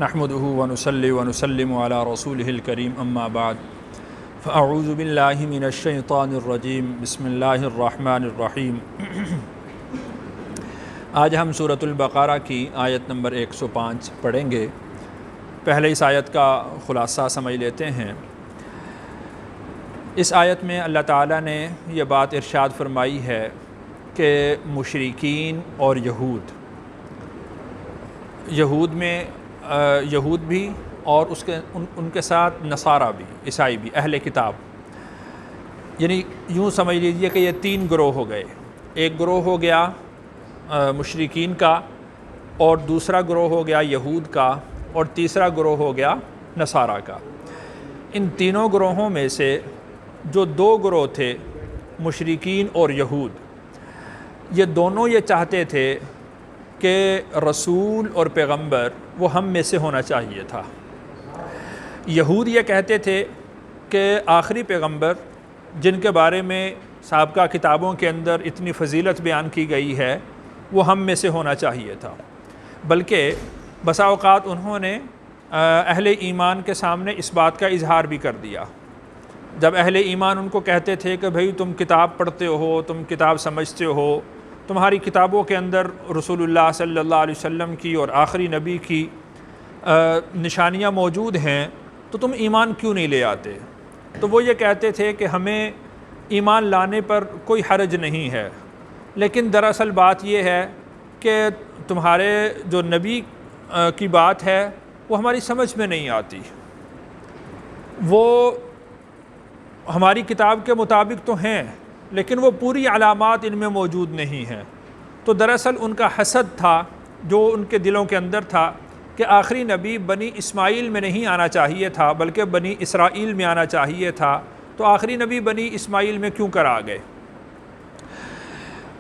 نحمده ونصلي ونسلم على رسوله الكريم اما بعد فاعوذ بالله من الشیطان الرجیم بسم اللہ الرحمن الرحیم۔ آج ہم سورۃ البقرہ کی آیت نمبر 105 پڑھیں گے۔ پہلے اس آیت کا خلاصہ سمجھ لیتے ہیں۔ اس آیت میں اللہ تعالیٰ نے یہ بات ارشاد فرمائی ہے کہ مشرکین اور یہود میں یہود بھی اور ان کے ساتھ نصارہ بھی، عیسائی بھی، اہل کتاب، یعنی یوں سمجھ لیجئے کہ یہ تین گروہ ہو گئے۔ ایک گروہ ہو گیا مشرکین کا، اور دوسرا گروہ ہو گیا یہود کا، اور تیسرا گروہ ہو گیا نصارہ کا۔ ان تینوں گروہوں میں سے جو دو گروہ تھے، مشرکین اور یہود، یہ دونوں یہ چاہتے تھے کہ رسول اور پیغمبر وہ ہم میں سے ہونا چاہیے تھا۔ یہود یہ کہتے تھے کہ آخری پیغمبر جن کے بارے میں سابقہ کتابوں کے اندر اتنی فضیلت بیان کی گئی ہے وہ ہم میں سے ہونا چاہیے تھا، بلکہ بسا اوقات انہوں نے اہل ایمان کے سامنے اس بات کا اظہار بھی کر دیا۔ جب اہل ایمان ان کو کہتے تھے کہ بھئی تم کتاب پڑھتے ہو، تم کتاب سمجھتے ہو، تمہاری کتابوں کے اندر رسول اللہ صلی اللہ علیہ وسلم کی اور آخری نبی کی نشانیاں موجود ہیں، تو تم ایمان کیوں نہیں لے آتے؟ تو وہ یہ کہتے تھے کہ ہمیں ایمان لانے پر کوئی حرج نہیں ہے، لیکن دراصل بات یہ ہے کہ تمہارے جو نبی کی بات ہے وہ ہماری سمجھ میں نہیں آتی، وہ ہماری کتاب کے مطابق تو ہیں لیکن وہ پوری علامات ان میں موجود نہیں ہیں۔ تو دراصل ان کا حسد تھا جو ان کے دلوں کے اندر تھا کہ آخری نبی بنی اسماعیل میں نہیں آنا چاہیے تھا بلکہ بنی اسرائیل میں آنا چاہیے تھا، تو آخری نبی بنی اسماعیل میں کیوں کر آ گئے؟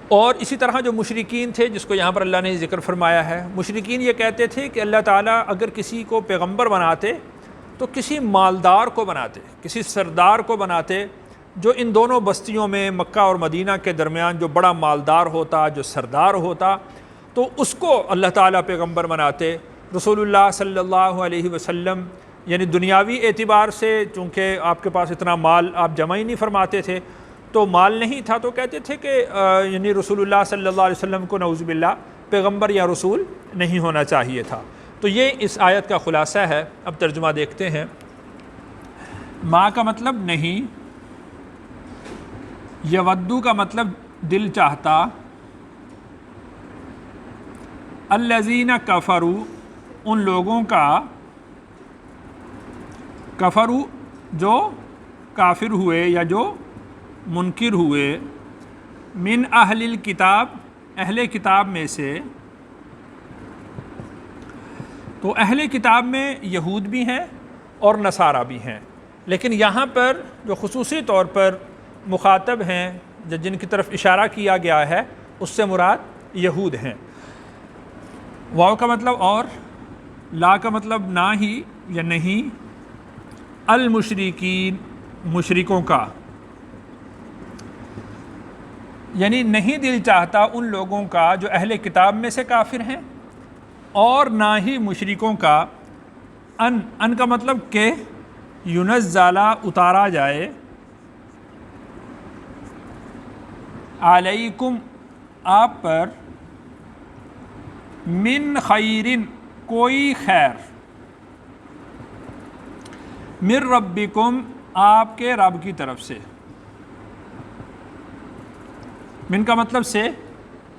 اور اسی طرح جو مشرکین تھے جس کو یہاں پر اللہ نے ذکر فرمایا ہے، مشرکین یہ کہتے تھے کہ اللہ تعالیٰ اگر کسی کو پیغمبر بناتے تو کسی مالدار کو بناتے، کسی سردار کو بناتے جو ان دونوں بستیوں میں مکہ اور مدینہ کے درمیان جو بڑا مالدار ہوتا، جو سردار ہوتا، تو اس کو اللہ تعالیٰ پیغمبر بناتے۔ رسول اللہ صلی اللہ علیہ وسلم یعنی دنیاوی اعتبار سے چونکہ آپ کے پاس اتنا مال آپ جمع ہی نہیں فرماتے تھے، تو مال نہیں تھا، تو کہتے تھے کہ یعنی رسول اللہ صلی اللہ علیہ وسلم کو نعوذ باللہ پیغمبر یا رسول نہیں ہونا چاہیے تھا۔ تو یہ اس آیت کا خلاصہ ہے۔ اب ترجمہ دیکھتے ہیں۔ ما کا مطلب نہیں، یودو کا مطلب دل چاہتا، الذین کفروا ان لوگوں کا، کفروا جو کافر ہوئے یا جو منکر ہوئے، من اہل الکتاب اہل کتاب میں سے۔ تو اہل کتاب میں یہود بھی ہیں اور نصارہ بھی ہیں، لیکن یہاں پر جو خصوصی طور پر مخاطب ہیں جن کی طرف اشارہ کیا گیا ہے اس سے مراد یہود ہیں۔ واو کا مطلب اور، لا کا مطلب نہ ہی یا نہیں، المشرکین مشرکوں کا، یعنی نہیں دل چاہتا ان لوگوں کا جو اہل کتاب میں سے کافر ہیں، اور نہ ہی مشرکوں کا، ان کا مطلب کہ ینزل اتارا جائے، علیکم آپ پر، من خیرن کوئی خیر، من ربکم آپ کے رب کی طرف سے، من کا مطلب سے،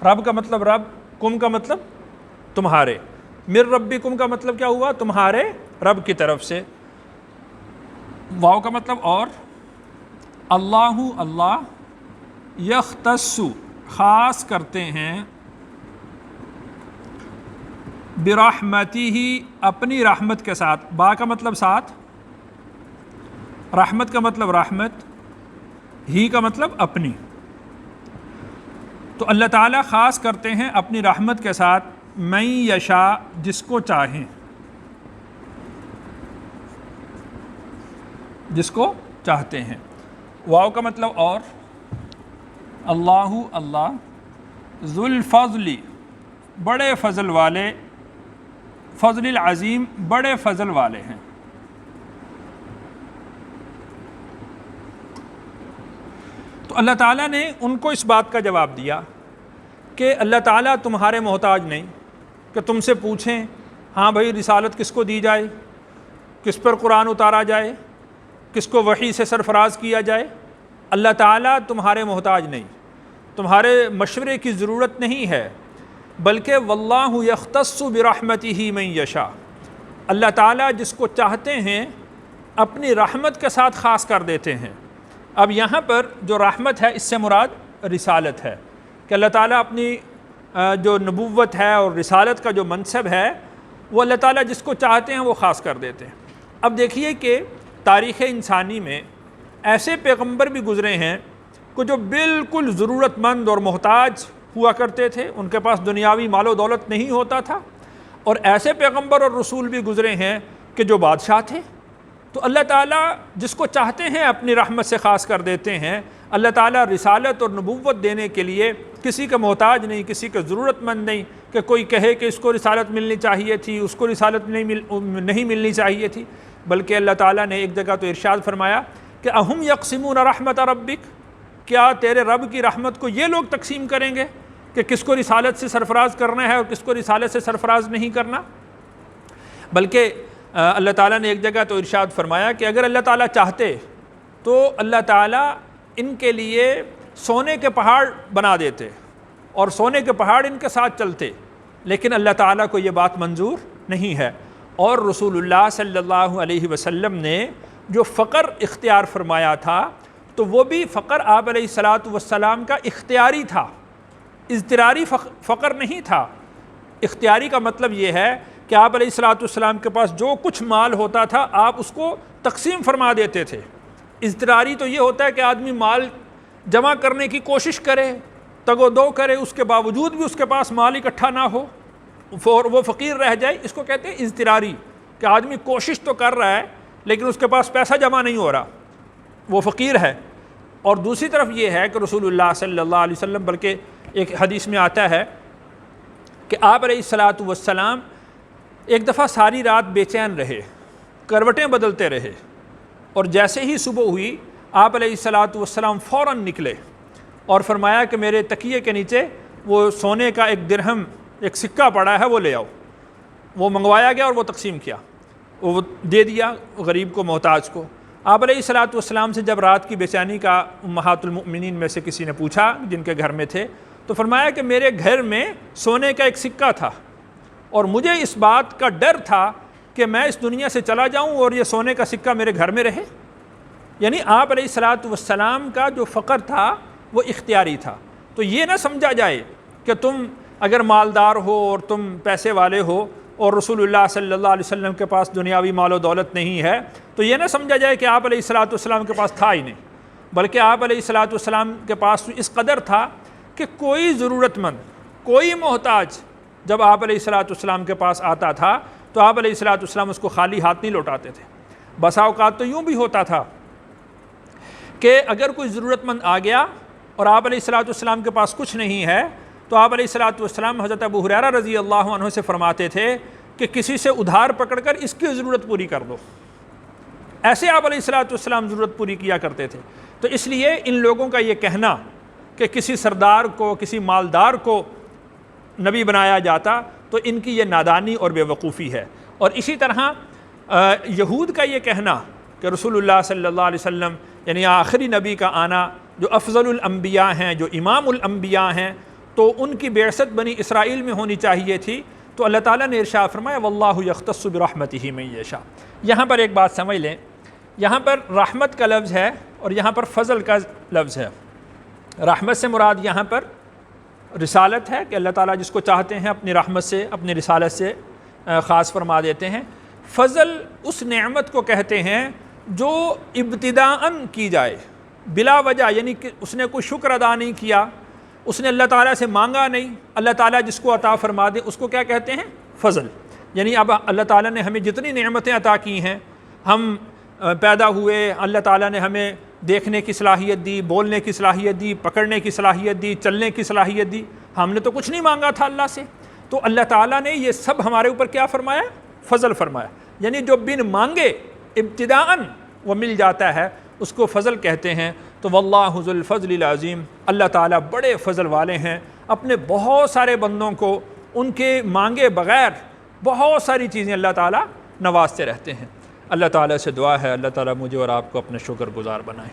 رب کا مطلب رب، کم کا مطلب تمہارے، من ربکم کا مطلب کیا ہوا؟ تمہارے رب کی طرف سے۔ واو کا مطلب اور، اللہ اللہ، یختص خاص کرتے ہیں، برحمتہ اپنی رحمت کے ساتھ، با کا مطلب ساتھ، رحمت کا مطلب رحمت، ہی کا مطلب اپنی۔ تو اللہ تعالیٰ خاص کرتے ہیں اپنی رحمت کے ساتھ، من یشاء جس کو چاہیں، جس کو چاہتے ہیں۔ واو کا مطلب اور، اللہ اللہ، ذو الفضل بڑے فضل والے، الفضل العظیم، بڑے فضل والے ہیں۔ تو اللہ تعالیٰ نے ان کو اس بات کا جواب دیا کہ اللہ تعالیٰ تمہارے محتاج نہیں کہ تم سے پوچھیں ہاں بھائی رسالت کس کو دی جائے، کس پر قرآن اتارا جائے، کس کو وحی سے سرفراز کیا جائے۔ اللہ تعالیٰ تمہارے محتاج نہیں، تمہارے مشورے کی ضرورت نہیں ہے، بلکہ واللہ یختص برحمتہ من یشاء، اللہ تعالیٰ جس کو چاہتے ہیں اپنی رحمت کے ساتھ خاص کر دیتے ہیں۔ اب یہاں پر جو رحمت ہے اس سے مراد رسالت ہے کہ اللہ تعالیٰ اپنی جو نبوت ہے اور رسالت کا جو منصب ہے وہ اللہ تعالیٰ جس کو چاہتے ہیں وہ خاص کر دیتے ہیں۔ اب دیکھیے کہ تاریخ انسانی میں ایسے پیغمبر بھی گزرے ہیں کہ جو بالکل ضرورت مند اور محتاج ہوا کرتے تھے، ان کے پاس دنیاوی مال و دولت نہیں ہوتا تھا، اور ایسے پیغمبر اور رسول بھی گزرے ہیں کہ جو بادشاہ تھے۔ تو اللہ تعالیٰ جس کو چاہتے ہیں اپنی رحمت سے خاص کر دیتے ہیں۔ اللہ تعالیٰ رسالت اور نبوت دینے کے لیے کسی کا محتاج نہیں، کسی کا ضرورت مند نہیں کہ کوئی کہے کہ اس کو رسالت ملنی چاہیے تھی، اس کو رسالت نہیں ملنی چاہیے تھی، بلکہ اللہ تعالیٰ نے ایک جگہ تو ارشاد فرمایا کہ اہم یقسمون رحمت ربک، کیا تیرے رب کی رحمت کو یہ لوگ تقسیم کریں گے کہ کس کو رسالت سے سرفراز کرنا ہے اور کس کو رسالت سے سرفراز نہیں کرنا۔ بلکہ اللہ تعالیٰ نے ایک جگہ تو ارشاد فرمایا کہ اگر اللہ تعالیٰ چاہتے تو اللہ تعالیٰ ان کے لیے سونے کے پہاڑ بنا دیتے اور سونے کے پہاڑ ان کے ساتھ چلتے، لیکن اللہ تعالیٰ کو یہ بات منظور نہیں ہے۔ اور رسول اللہ صلی اللہ علیہ وسلم نے جو فقر اختیار فرمایا تھا تو وہ بھی فقر آپ علیہ الصلاۃ والسلام کا اختیاری تھا، اضطراری فقر نہیں تھا۔ اختیاری کا مطلب یہ ہے کہ آپ علیہ الصلاۃ والسلام کے پاس جو کچھ مال ہوتا تھا آپ اس کو تقسیم فرما دیتے تھے۔ اضطراری تو یہ ہوتا ہے کہ آدمی مال جمع کرنے کی کوشش کرے، تگ و دو کرے، اس کے باوجود بھی اس کے پاس مال اکٹھا نہ ہو اور وہ فقیر رہ جائے، اس کو کہتے ہیں اضطراری، کہ آدمی کوشش تو کر رہا ہے لیکن اس کے پاس پیسہ جمع نہیں ہو رہا، وہ فقیر ہے۔ اور دوسری طرف یہ ہے کہ رسول اللہ صلی اللہ علیہ وسلم، بلکہ ایک حدیث میں آتا ہے کہ آپ علیہ الصلاۃ والسلام ایک دفعہ ساری رات بے چین رہے، کروٹیں بدلتے رہے، اور جیسے ہی صبح ہوئی آپ علیہ الصلاۃ والسلام فوراً نکلے اور فرمایا کہ میرے تکیے کے نیچے وہ سونے کا ایک درہم، ایک سکہ پڑا ہے، وہ لے آؤ۔ وہ منگوایا گیا اور وہ تقسیم کیا، وہ دے دیا غریب کو، محتاج کو۔ آپ علیہ الصلاۃ والسلام سے جب رات کی بے چینی کا امہات المؤمنین میں سے کسی نے پوچھا جن کے گھر میں تھے، تو فرمایا کہ میرے گھر میں سونے کا ایک سکہ تھا اور مجھے اس بات کا ڈر تھا کہ میں اس دنیا سے چلا جاؤں اور یہ سونے کا سکہ میرے گھر میں رہے۔ یعنی آپ علیہ الصلاۃ والسلام کا جو فقر تھا وہ اختیاری تھا۔ تو یہ نہ سمجھا جائے کہ تم اگر مالدار ہو اور تم پیسے والے ہو اور رسول اللہ صلی اللہ علیہ وسلم کے پاس دنیاوی مال و دولت نہیں ہے، تو یہ نہ سمجھا جائے کہ آپ علیہ الصلاۃ والسلام کے پاس تھا ہی نہیں، بلکہ آپ علیہ الصلاۃ والسلام کے پاس اس قدر تھا کہ کوئی ضرورت مند، کوئی محتاج جب آپ علیہ الصلاۃ والسلام کے پاس آتا تھا تو آپ علیہ الصلاۃ والسلام اس کو خالی ہاتھ نہیں لوٹاتے تھے۔ بسا اوقات تو یوں بھی ہوتا تھا کہ اگر کوئی ضرورت مند آ گیا اور آپ علیہ الصلاۃ والسلام کے پاس کچھ نہیں ہے تو آپ علیہ الصلاۃ والسلام حضرت ابو ہریرہ رضی اللہ عنہ سے فرماتے تھے کہ کسی سے ادھار پکڑ کر اس کی ضرورت پوری کر دو۔ ایسے آپ علیہ الصلاۃ والسلام ضرورت پوری کیا کرتے تھے۔ تو اس لیے ان لوگوں کا یہ کہنا کہ کسی سردار کو، کسی مالدار کو نبی بنایا جاتا، تو ان کی یہ نادانی اور بے وقوفی ہے۔ اور اسی طرح یہود کا یہ کہنا کہ رسول اللہ صلی اللہ علیہ وسلم یعنی آخری نبی کا آنا، جو افضل الانبیاء ہیں، جو امام الانبیاء ہیں، تو ان کی بعثت بنی اسرائیل میں ہونی چاہیے تھی۔ تو اللہ تعالیٰ نے ارشاد فرمایا واللہ یختص برحمتہ من یشاء۔ یہاں پر ایک بات سمجھ لیں، یہاں پر رحمت کا لفظ ہے اور یہاں پر فضل کا لفظ ہے۔ رحمت سے مراد یہاں پر رسالت ہے کہ اللہ تعالیٰ جس کو چاہتے ہیں اپنی رحمت سے، اپنی رسالت سے خاص فرما دیتے ہیں۔ فضل اس نعمت کو کہتے ہیں جو ابتداءً کی جائے بلا وجہ، یعنی کہ اس نے کوئی شکر ادا نہیں کیا، اس نے اللہ تعالیٰ سے مانگا نہیں، اللہ تعالیٰ جس کو عطا فرما دے اس کو کیا کہتے ہیں؟ فضل۔ یعنی اب اللہ تعالیٰ نے ہمیں جتنی نعمتیں عطا کی ہیں، ہم پیدا ہوئے، اللہ تعالیٰ نے ہمیں دیکھنے کی صلاحیت دی، بولنے کی صلاحیت دی، پکڑنے کی صلاحیت دی، چلنے کی صلاحیت دی، ہم نے تو کچھ نہیں مانگا تھا اللہ سے، تو اللہ تعالیٰ نے یہ سب ہمارے اوپر کیا فرمایا؟ فضل فرمایا. یعنی جو بن مانگے ابتداءً وہ مل جاتا ہے اس کو فضل کہتے ہیں. تو واللہ ذو الفضل العظیم، اللہ تعالیٰ بڑے فضل والے ہیں، اپنے بہت سارے بندوں کو ان کے مانگے بغیر بہت ساری چیزیں اللہ تعالیٰ نوازتے رہتے ہیں. اللہ تعالیٰ سے دعا ہے اللہ تعالیٰ مجھے اور آپ کو اپنے شکر گزار بنائے.